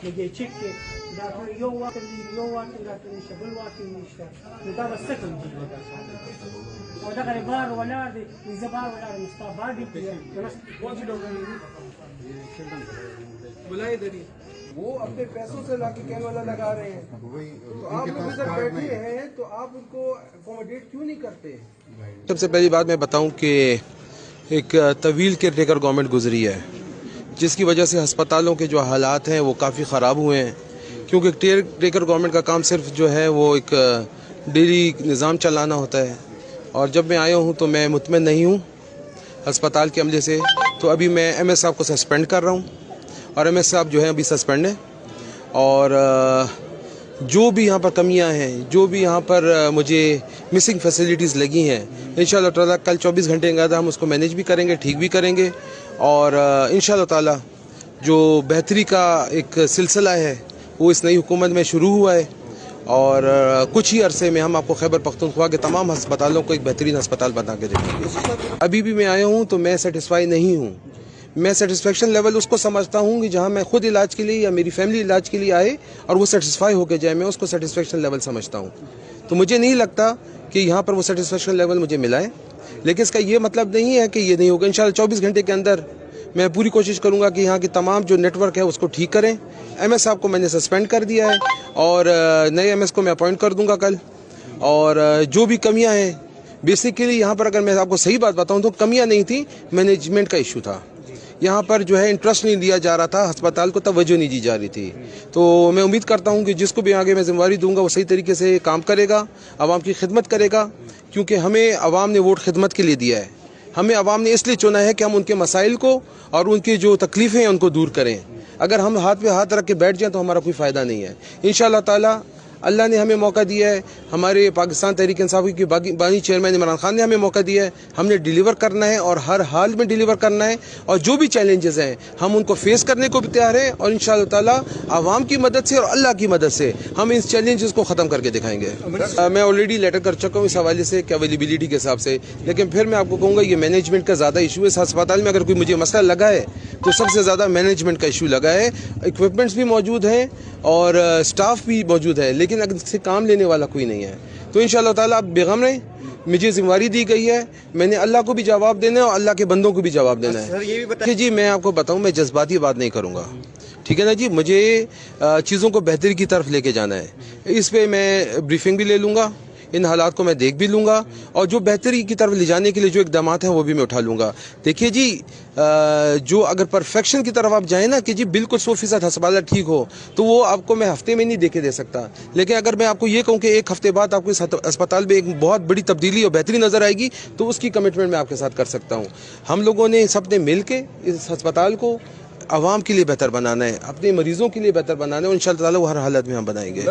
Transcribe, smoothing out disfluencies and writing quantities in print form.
نجيتشيك داخل يوم داخل شغل واكل نشتا نتابع السكن وده غريبار ولا دي زبار ولا مستعبار دي بلائی دری وہ اپنے پیسوں سے لا کے کین والا لگا رہے ہیں تو آپ لوگ ادھر بیٹھے ہیں تو آپ ان کو اکوموڈیٹ کیوں نہیں کرتے؟ سب سے پہلی بات میں بتاؤں کہ ایک طویل کیئر ٹیکر گورنمنٹ گزری ہے جس کی وجہ سے ہسپتالوں کے جو حالات ہیں وہ کافی خراب ہوئے ہیں، کیونکہ کیئر ٹیکر گورنمنٹ کا کام صرف جو ہے وہ ایک ڈیلی نظام چلانا ہوتا ہے، اور جب میں آیا ہوں تو میں مطمئن نہیں ہوں ہسپتال کے عملے سے، تو ابھی میں ایم ایس صاحب کو سسپینڈ کر رہا ہوں، اور ایم ایس صاحب جو ہیں ابھی سسپینڈ ہیں، اور جو بھی یہاں پر کمیاں ہیں، جو بھی یہاں پر مجھے مسنگ فیسلٹیز لگی ہیں، انشاءاللہ تعالیٰ کل 24 گھنٹے کے اندر ہم اس کو مینیج بھی کریں گے، ٹھیک بھی کریں گے، اور انشاءاللہ تعالیٰ جو بہتری کا ایک سلسلہ ہے وہ اس نئی حکومت میں شروع ہوا ہے، اور کچھ ہی عرصے میں ہم آپ کو خیبر پختونخوا کے تمام ہسپتالوں کو ایک بہترین ہسپتال بنا کے دیں گے۔ ابھی بھی میں آیا ہوں تو میں سیٹسفائی نہیں ہوں، میں سیٹسفیکشن لیول اس کو سمجھتا ہوں کہ جہاں میں خود علاج کے لیے یا میری فیملی علاج کے لیے آئے اور وہ سیٹسفائی ہو کے جائے، میں اس کو سیٹسفیکشن لیول سمجھتا ہوں، تو مجھے نہیں لگتا کہ یہاں پر وہ سیٹسفیکشن لیول مجھے ملا ہے، لیکن اس کا یہ مطلب نہیں ہے کہ یہ نہیں ہوگا۔ انشاءاللہ 24 گھنٹے کے اندر میں پوری کوشش کروں گا کہ یہاں کی تمام جو نیٹ ورک ہے اس کو ٹھیک کریں۔ ایم ایس صاحب کو میں نے سسپینڈ کر دیا ہے، اور نئے ایم ایس کو میں اپوائنٹ کر دوں گا کل، اور جو بھی کمیاں ہیں بیسیکلی یہاں پر اگر میں آپ کو صحیح بات بتاؤں تو کمیاں نہیں تھیں، مینجمنٹ کا ایشو تھا، یہاں پر جو ہے انٹرسٹ نہیں دیا جا رہا تھا، ہسپتال کو توجہ نہیں دی جا رہی تھی، تو میں امید کرتا ہوں کہ جس کو بھی آگے میں ذمہ داری دوں گا وہ صحیح طریقے سے کام کرے گا، عوام کی خدمت کرے گا، کیونکہ ہمیں عوام نے ووٹ خدمت کے لیے دیا ہے، ہمیں عوام نے اس لیے چنا ہے کہ ہم ان کے مسائل کو اور ان کی جو تکلیفیں ہیں ان کو دور کریں۔ اگر ہم ہاتھ پہ ہاتھ رکھ کے بیٹھ جائیں تو ہمارا کوئی فائدہ نہیں ہے۔ انشاءاللہ تعالیٰ اللہ نے ہمیں موقع دیا ہے، ہمارے پاکستان تحریک انصاف کی بانی چیئرمین عمران خان نے ہمیں موقع دیا ہے، ہم نے ڈیلیور کرنا ہے اور ہر حال میں ڈیلیور کرنا ہے، اور جو بھی چیلنجز ہیں ہم ان کو فیس کرنے کو بھی تیار ہیں، اور انشاءاللہ تعالیٰ عوام کی مدد سے اور اللہ کی مدد سے ہم ان چیلنجز کو ختم کر کے دکھائیں گے۔ میں آلریڈی لیٹر کر چکا ہوں اس حوالے سے کہ اویلیبلٹی کے حساب سے، لیکن پھر میں آپ کو کہوں گا یہ مینجمنٹ کا زیادہ ایشو ہے اس ہسپتال میں۔ اگر کوئی مجھے مسئلہ لگا ہے تو سب سے زیادہ مینجمنٹ کا ایشو لگا ہے، اکوپمنٹس بھی موجود ہیں اور سٹاف بھی موجود ہے، لیکن اگر سے کام لینے والا کوئی نہیں ہے، تو انشاءاللہ تعالیٰ آپ بیغم رہیں، مجھے ذمہ داری دی گئی ہے، میں نے اللہ کو بھی جواب دینا ہے اور اللہ کے بندوں کو بھی جواب دینا ہے۔ کہ جی میں آپ کو بتاؤں، میں جذباتی بات نہیں کروں گا، ٹھیک ہے نا جی، مجھے چیزوں کو بہتری کی طرف لے کے جانا ہے، اس پہ میں بریفنگ بھی لے لوں گا، ان حالات کو میں دیکھ بھی لوں گا، اور جو بہتری کی طرف لے جانے کے لیے جو اقدامات ہیں وہ بھی میں اٹھا لوں گا۔ دیکھیے جی، جو اگر پرفیکشن کی طرف آپ جائیں نا کہ جی بالکل 100% ہسپتال ٹھیک ہو، تو وہ آپ کو میں ہفتے میں نہیں دیکھ کے دے سکتا، لیکن اگر میں آپ کو یہ کہوں کہ ایک ہفتے بعد آپ کو اس ہسپتال میں ایک بہت بڑی تبدیلی اور بہتری نظر آئے گی، تو اس کی کمٹمنٹ میں آپ کے ساتھ کر سکتا ہوں۔ ہم لوگوں نے سب نے مل کے اس ہسپتال کو عوام کے لیے بہتر بنانا ہے، اپنے مریضوں کے لیے بہتر بنانا ہے، اور انشاءاللہ تعالیٰ وہ ہر حالت میں ہم بنائیں گے۔